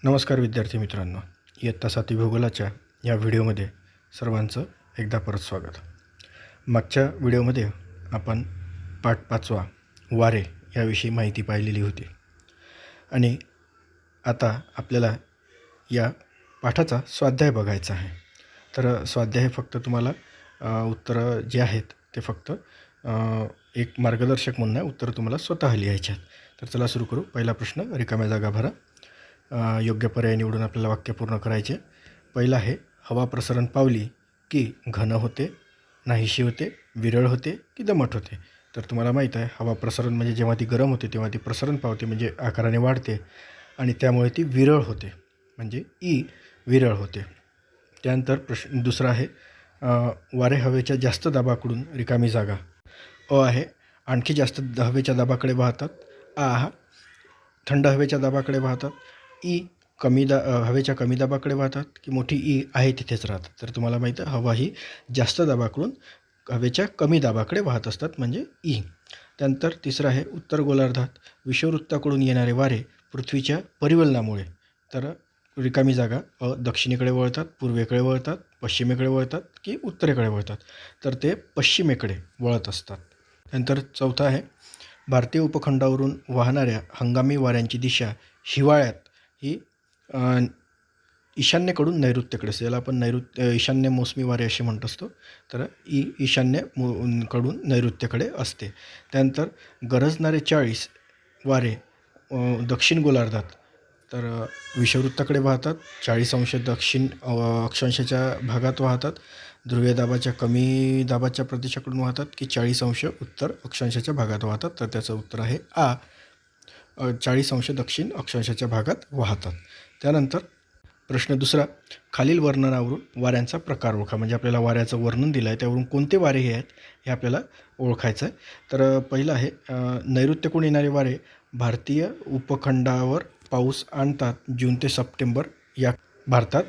नमस्कार विद्यार्थी मित्रांनो, इयत्ता 7वी भूगोलाच्या या व्हिडिओमध्ये सर्वांचं एकदा परत स्वागत. मागच्या व्हिडिओमध्ये आपण पाठ 5वा वारे याविषयी माहिती पाहिलेली होती आणि आता आपल्याला या पाठाचा स्वाध्याय बघायचा आहे. तर स्वाध्याय फक्त तुम्हाला उत्तरं जे आहेत ते फक्त एक मार्गदर्शक म्हणून आहे, उत्तरं तुम्हाला स्वतः लिहायची आहेत. तर चला सुरू करू. पहिला प्रश्न, रिकाम्या जागा भरा. योग्य पर्याय निवडून आपल्याला वाक्य पूर्ण करायचे. पहिलं आहे, हवा प्रसरण पावली की घन होते, नाहीशी होते, विरळ होते की दमट होते. तर तुम्हाला माहीत आहे, हवा प्रसरण म्हणजे जेव्हा ती गरम होते तेव्हा ती प्रसरण पावते म्हणजे आकाराने वाढते आणि त्यामुळे ती विरळ होते म्हणजे विरळ होते. त्यानंतर प्रश्न दुसरा आहे, वारे हवेच्या जास्त दाबाकडून रिकामी जागा. आहे, आणखी जास्त हवेच्या दाबाकडे वाहतात. थंड हवेच्या दाबाकडे वाहतात. हवेच्या कमी दाबाकडे वाहतात की मोठी आहे तिथेच राहतात. तर तुम्हाला माहीत आहे, हवा ही जास्त दाबाकडून हवेच्या कमी दाबाकडे वाहत असतात म्हणजे त्यानंतर तिसरं आहे, उत्तर गोलार्धात विषुववृत्ताकडून येणारे वारे पृथ्वीच्या परिवलनामुळे तर रिकामी जागा दक्षिणेकडे वळतात, पूर्वेकडे वळतात, पश्चिमेकडे वळतात की उत्तरेकडे वळतात. तर ते पश्चिमेकडे वळत असतात. त्यानंतर चौथा आहे, भारतीय उपखंडावरून वाहणाऱ्या हंगामी वाऱ्यांची दिशा हिवाळ्यात ही ईशान्येकडून नैऋत्येकडे असते. याला आपण ईशान्य मोसमी वारे असे म्हणत असतो. तर ईशान्य कडून नैऋत्येकडे असते. त्यानंतर गरजणारे 40 वारे दक्षिण गोलार्धात तर विषुववृत्ताकडे वाहतात. 40 अंश दक्षिण अक्षांशाच्या भागात वाहतात. ध्रुवीय दाबाच्या कमी दाबाच्या प्रदेशाकडून वाहतात की 40 अंश उत्तर अक्षांशाच्या भागात वाहतात. तर त्याचं उत्तर आहे 40 अंश दक्षिण अक्षांशाच्या भागात वाहतात. त्यानंतर प्रश्न दुसरा, खालील वर्णनावरून वाऱ्यांचा प्रकार ओळखा. म्हणजे आपल्याला वाऱ्याचं वर्णन दिलं आहे, त्यावरून कोणते वारे हे आहेत हे आपल्याला ओळखायचं आहे. तर पहिलं आहे, नैऋत्यकडून येणारे वारे भारतीय उपखंडावर पाऊस आणतात. जून ते सप्टेंबर या भारतात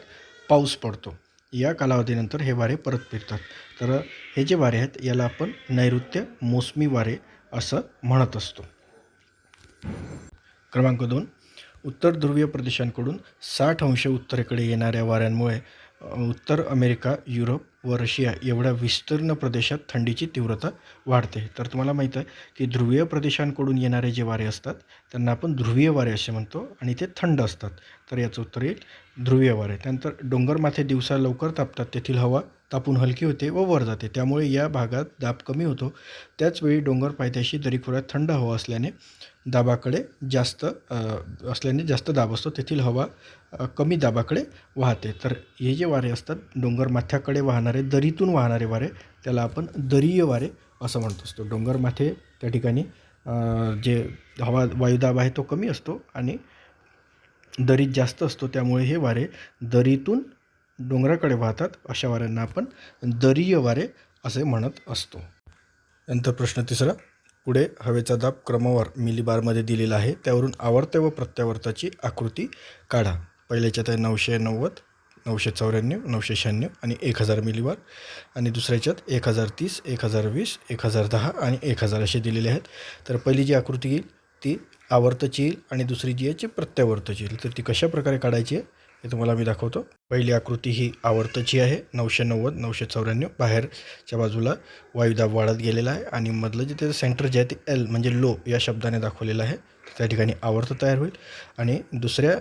पाऊस पडतो. या कालावधीनंतर हे वारे परत फिरतात. तर हे जे वारे आहेत याला आपण नैऋत्य मोसमी वारे असं म्हणत असतो. क्रमांक 2, उत्तर ध्रुवीय प्रदेशांकडून 60 अंश उत्तरेकडे येणाऱ्या वाऱ्यांमुळे उत्तर अमेरिका, युरोप व रशिया एवढ्या विस्तीर्ण प्रदेशात थंडीची तीव्रता वाढते. तर तुम्हाला माहीत आहे की ध्रुवीय प्रदेशांकडून येणारे जे वारे असतात त्यांना आपण ध्रुवीय वारे असे म्हणतो आणि ते थंड असतात. तर याचं उत्तर येईल ध्रुवीय वारे. त्यानंतर डोंगरमाथे दिवसा लवकर तापतात, तेथील हवा तापून हलकी होते व वर जाते, त्यामुळे या भागात दाब कमी होतो. त्याचवेळी डोंगर पायथ्याशी दरीखोऱ्यात थंड हवा असल्याने जास्त दाब असतो, तेथील हवा कमी दाबाकडे वाहते. तर हे जे वारे असतात डोंगर माथ्याकडे वाहणारे, दरीतून वाहणारे वारे, त्याला आपण दरीय वारे असं म्हणत असतो. डोंगर माथे त्या ठिकाणी जे वायुदाब आहे तो कमी असतो आणि दरीत जास्त असतो, त्यामुळे हे वारे दरीतून डोंगराकडे वाहतात. अशा वाऱ्यांना आपण दरीय वारे असे म्हणत असतो. नंतर प्रश्न तिसरा, पुढे हवेचा दाब क्रमवार मिलीबारमध्ये दिलेला आहे, त्यावरून आवर्त व प्रत्यावर्ताची आकृती काढा. पहिल्याच्यात आहे 990, 994, 996 आणि 1000 मिलीबार आणि दुसऱ्याच्यात 1030, 1020, 1010 आणि 1000 असे दिलेले आहेत. तर पहिली जी आकृती येईल ती आवर्तची येईल आणि दुसरी जी आहे ती प्रत्यावर्ताची येईल. तर ती कशा प्रकारे काढायची आहे हे तुम्हाला मी दाखवतो. पहिली आकृती ही आवर्तची आहे. 990, 994 बाहेरच्या बाजूला वायुदाब वाढत गेलेला आहे आणि मधलं जे त्याचं सेंटर जे आहे ते एल म्हणजे लो या शब्दाने दाखवलेलं आहे. त्या ठिकाणी आवर्त तयार होईल. आणि दुसऱ्या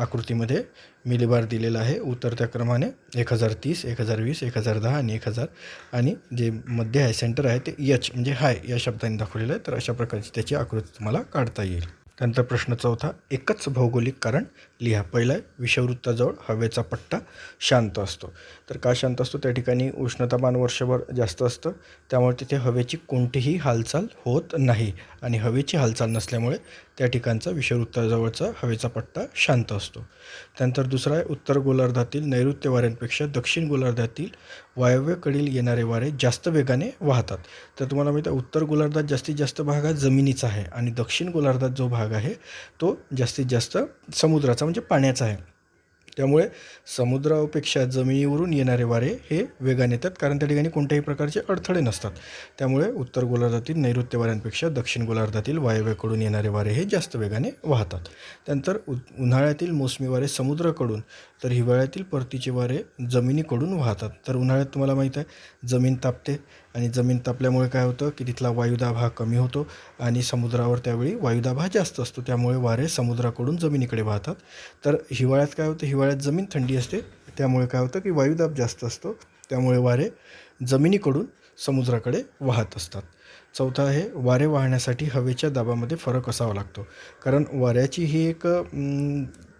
आकृतीमध्ये मिलीबार दिलेला आहे उतरत्या क्रमाने 1030, 1020, 1010 आणि 1000 आणि जे मध्य आहे सेंटर आहे ते एच म्हणजे हाय या शब्दाने दाखवलेलं आहे. तर अशा प्रकारची त्याची आकृती तुम्हाला काढता येईल. त्यानंतर प्रश्न चौथा, एकच भौगोलिक कारण लिहा. पहिला आहे, विषुववृत्ताजवळ हवेचा पट्टा शांत असतो. तर का शांत असतो? त्या ठिकाणी उष्णतामान वर्षभर जास्त असतं, त्यामुळे तिथे हवेची कोणतीही हालचाल होत नाही आणि हवेची हालचाल नसल्यामुळे त्या ठिकाणचा विषुववृत्ताजवळचा हवेचा पट्टा शांत असतो. त्यानंतर दुसरा आहे, उत्तर गोलार्धातील नैऋत्य वाऱ्यांपेक्षा दक्षिण गोलार्धातील वायव्येकडील येणारे वारे जास्त वेगाने वाहतात. तर तुम्हाला माहीत आहे, उत्तर गोलार्धात जास्तीत जास्त भाग हा जमिनीचा आहे आणि दक्षिण गोलार्धात जो भाग आहे तो जास्तीत जास्त समुद्राचा म्हणजे पाण्याचा आहे. त्यामुळे समुद्रापेक्षा जमिनीवरून येणारे वारे हे वेगाने येतात, कारण त्या ठिकाणी कोणत्याही प्रकारचे अडथळे नसतात. त्यामुळे उत्तर गोलार्धातील नैऋत्य वाऱ्यांपेक्षा दक्षिण गोलार्धातील वायव्येकडून येणारे वारे हे जास्त वेगाने वाहतात. त्यानंतर उन्हाळ्यातील मोसमी वारे समुद्राकडून, तर हिवाळ्यातील परतीचे वारे जमिनीकडून वाहतात. तर उन्हाळ्यात तुम्हाला माहीत आहे जमीन तापते, आणि जमीन तापल्यामुळे काय होतं की तिथला वायुदाब हा कमी होतो, आणि समुद्रावर त्यावेळी वायुदाब हा जास्त असतो. त्यामुळे वारे समुद्राकडून जमिनीकडे वाहतात. तर हिवाळ्यात काय होतं, हिवाळ्यात जमीन थंडी असते, त्यामुळे काय होतं की वायुदाब जास्त असतो, त्यामुळे वारे जमिनीकडून समुद्राकडे वाहत असतात. चौथा आहे वारे वाहण्यासाठी हवेच्या दाबामध्ये फरक असावा लागतो. कारण वाऱ्याची ही एक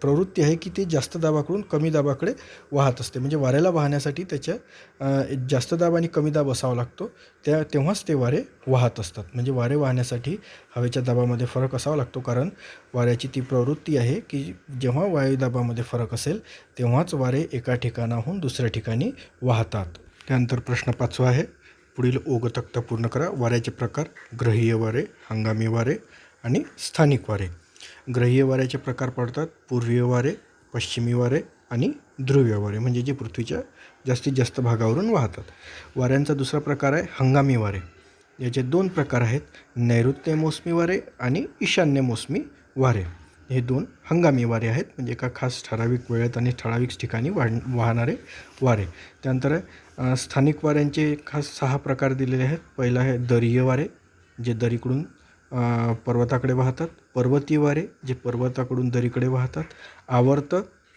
प्रवृत्ती आहे की ते जास्त दाबाकडून कमी दाबाकडे वाहत असते. म्हणजे वाऱ्याला वाहण्यासाठी त्याच्या जास्त दाब आणि कमी दाब असावा लागतो, तेव्हाच ते वारे वाहत असतात. म्हणजे वारे वाहण्यासाठी हवेच्या दाबामध्ये फरक असावा लागतो, कारण वाऱ्याची ती प्रवृत्ती आहे की जेव्हा वायुदाबामध्ये फरक असेल तेव्हाच वारे एका ठिकाणाहून दुसऱ्या ठिकाणी वाहतात. त्यानंतर प्रश्न 5वा आहे, पुढील ओघ तक्ता पूर्ण करा. वाऱ्याचे प्रकार: ग्रहीय वारे, हंगामी वारे आणि स्थानिक वारे. ग्रहीय वाऱ्याचे प्रकार पडतात पूर्वीय वारे, पश्चिमी वारे आणि ध्रुवीय वारे, म्हणजे जे पृथ्वीच्या जास्तीत जास्त भागावरून वाहतात. वाऱ्यांचा दुसरा प्रकार आहे हंगामी वारे. याचे 2 प्रकार आहेत, नैऋत्य मोसमी वारे आणि ईशान्य मोसमी वारे. हे 2 हंगामी वारे आहेत, म्हणजे एका खास ठराविक वेळेत आणि ठराविक ठिकाणी वाहणारे वारे. त्यानंतर स्थानिक वाऱ्यांचे खास 6 प्रकार दिलेले आहेत. पहिला आहे दरीय वारे, जे दरीकडून पर्वताकडे वाहतात. पर्वतीय वारे, जे पर्वताकडून दरीकडे वाहतात. आवर्त,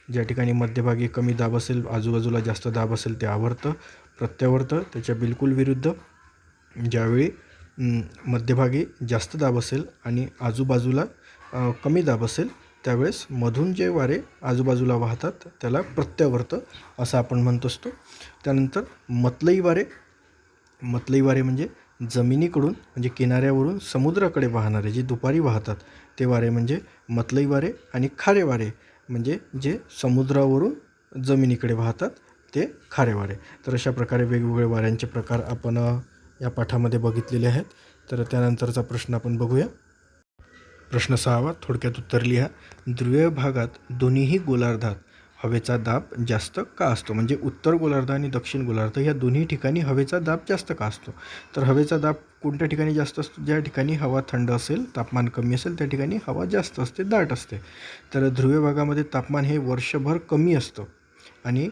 ज्या ठिकाणी मध्यभागी कमी दाब असेल, आजूबाजूला जास्त दाब असेल ते आवर्त. प्रत्यावर्त, त्याच्या बिलकुल विरुद्ध, ज्यावेळी मध्यभागी जास्त दाब असेल आणि आजूबाजूला कमी दाब असेल त्यावेळेस मधून जे वारे आजूबाजूला वाहतात त्याला प्रत्यावर्त असं आपण म्हणत असतो. त्यानंतर मतलई वारे. मतलई वारे म्हणजे जमिनीकडून, म्हणजे किनाऱ्यावरून समुद्राकडे वाहणारे, जे दुपारी वाहतात ते वारे म्हणजे मतलई वारे. आणि खारे वारे म्हणजे जे समुद्रावरून जमिनीकडे वाहतात ते खारे वारे. तर अशा प्रकारे वेगवेगळे वाऱ्यांचे प्रकार आपण या पाठामध्ये बघितलेले आहेत. तर त्यानंतरचा प्रश्न आपण बघूया. प्रश्न 6वा, थोडक्यात उत्तर लिहा. ध्रुवीय भागात दोन्हीही गोलार्धात हवेचा दाब जास्त का असतो? म्हणजे उत्तर गोलार्ध आणि दक्षिण गोलार्ध या दोन्ही ठिकाणी हवेचा दाब जास्त का असतो? तर हवेचा दाब कोणत्या ठिकाणी जास्त असतो? ज्या ठिकाणी हवा थंड असेल, तापमान कमी असेल त्या ठिकाणी हवा जास्त असते, दाट असते. तर ध्रुवीय भागामध्ये तापमान हे वर्षभर कमी असतं, आणि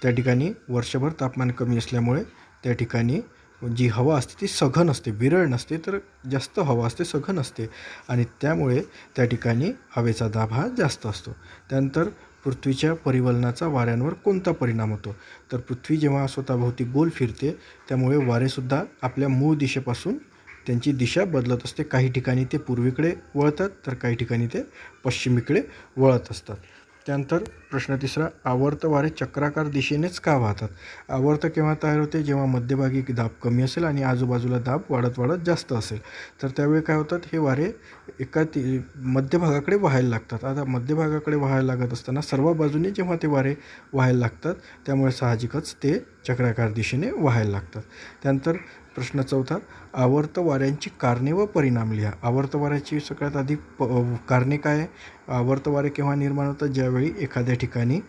त्या ठिकाणी वर्षभर तापमान कमी असल्यामुळे त्या ठिकाणी जी हवा असते ती सघन असते, विरळ नसते, तर जास्त हवा असते, सघन असते, आणि त्यामुळे त्या ठिकाणी हवेचा दाब हा जास्त असतो. त्यानंतर पृथ्वीच्या परिवलनाचा वाऱ्यांवर कोणता परिणाम होतो? तर पृथ्वी जेव्हा स्वतःभोवती गोल फिरते त्यामुळे वारेसुद्धा आपल्या मूळ दिशेपासून त्यांची दिशा बदलत असते. काही ठिकाणी ते पूर्वेकडे वळतात, तर काही ठिकाणी ते पश्चिमेकडे वळत असतात. त्यानंतर प्रश्न 3रा, आवर्त वारे चक्राकार दिशेनेच का वाहतात? आवर्त केव्हा तयार होते? जेव्हा मध्यभागी दाब कमी असेल आणि आजूबाजूला दाब वाढत वाढत जास्त असेल, तर त्यावेळी काय होतात, हे वारे मध्यभागाकडे व्हायला लागतात. आता मध्यभागाकडे व्हायला लागत असताना सर्व बाजूने जेव्हा ते वारे व्हायला लागतात त्यामुळे साहजिकच ते चक्राकार दिशेने व्हायला लागतात. त्यानंतर प्रश्न 4था, आवर्त वाऱ्यांची कारणे व परिणाम लिहा. आवर्त वाऱ्याची सगळ्यात आधी कारणे काय आहे? आवर्त वारे केव्हा निर्माण होतात? ज्यावेळी एखाद्या ठिकाणी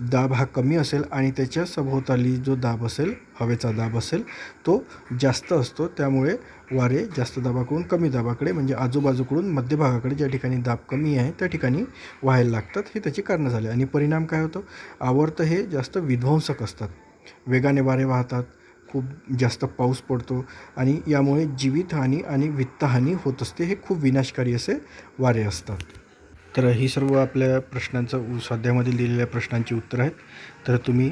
दाब हा कमी असेल आणि त्याच्या सभोवताली जो दाब असेल, हवेचा दाब असेल, तो जास्त असतो. त्यामुळे वारे जास्त दाबाकडून कमी दाबाकडे, म्हणजे आजूबाजूकडून मध्यभागाकडे ज्या ठिकाणी दाब कमी आहे त्या ठिकाणी व्हायला लागतात. हे त्याची कारणं झाले. आणि परिणाम काय होतो? आवर्त हे जास्त विध्वंसक असतात, वेगाने वारे वाहतात, खूप जास्त पाऊस पडतो, आणि यामुळे जीवितहानी आणि वित्तहानी होत असते. हे खूप विनाशकारी असे वारे असतात. तर ही सर्व आपल्या प्रश्नांचं स्वाध्यायामध्ये दिलेल्या प्रश्नांची उत्तरं आहेत. तर तुम्ही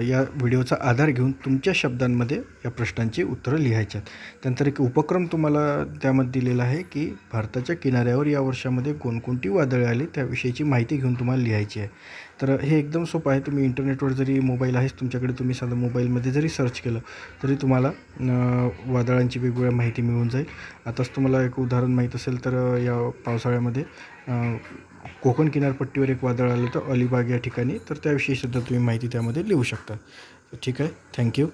या व्हिडिओचा आधार घेऊन तुमच्या शब्दांमध्ये या प्रश्नांची उत्तरं लिहायची आहेत. त्यानंतर एक उपक्रम तुम्हाला त्यामध्ये दिलेला आहे की भारताच्या किनाऱ्यावर या वर्षामध्ये कोणकोणती वादळे आली त्याविषयीची माहिती घेऊन तुम्हाला लिहायची आहे. तर हे एकदम सोपं आहे. तुम्ही इंटरनेटवर जरी मोबाईल आहेच तुमच्याकडे, तुम्ही साधं मोबाईलमध्ये जरी सर्च केलं तरी तुम्हाला वादळांची वेगवेगळ्या माहिती मिळून जाईल. आताच तुम्हाला एक उदाहरण माहीत असेल तर या पावसाळ्यामध्ये कोकण किनारपट्टीवर एक वादळ आलं होतं अलिबाग या ठिकाणी, तर त्याविषयी सुद्धा तुम्ही माहिती त्यामध्ये लिहू शकता. ठीक आहे, थँक्यू.